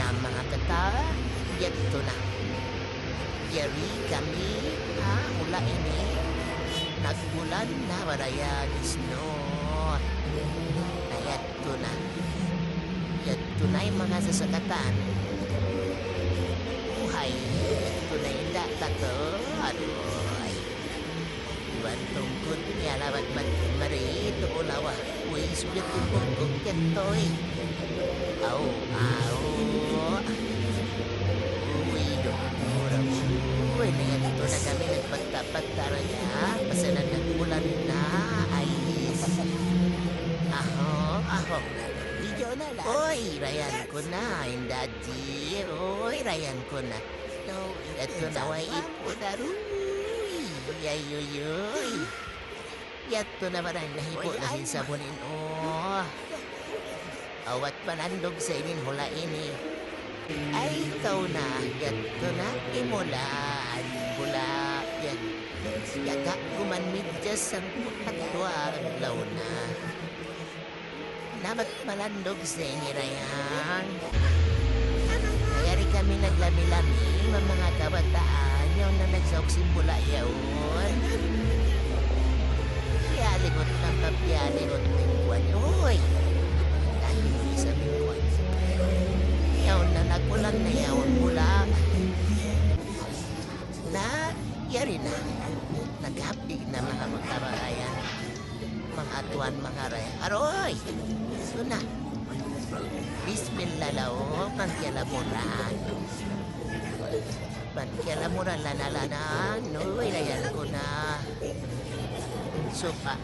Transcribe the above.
na mga kata. Yato na. Yari kami ula ini. Nagbulan na baraya Gisno. Yato na. Yato na yung mga sasakatan. Buhay. Yato na yung datato. Aduh. Iwan tungkot niya lawat marito ulawa. Uy, sulit tumpong kong ketoy. Au. Uy, dumurang. Uy, ito na kami nagpagtapagtara niya. Pasalan nagbulan na. Ayis. Aho. Video na lang. Uy, rayan ko na. Indadi. Uy, rayan ko na. Ito na way ipudaru. Yayuyuy. Yato na maray nahipo na hinsabunin. Awat panandog sa inin hula ini. Ay, ikaw na. Yato na imulan. Bula. Yaga kumanmidjas ang pagkatwa aglaw na. Nabat malandog sa inirayan. Kayari kami naglami-lami mga kabataan yung na nagsaok simbula yaon. Pialigot ng kapialigot ng buwan. Uy! Dahil sa buwan. Yaon na nagulang na yaon mula. Na, yari na. Naghapi na mga magkabayan. Mga atuan, mga rayan. Aroy! Ito na. Bismillah lao, pangkialamuran. Pangkialamuran lana. Uy, rayan ko na. Supa.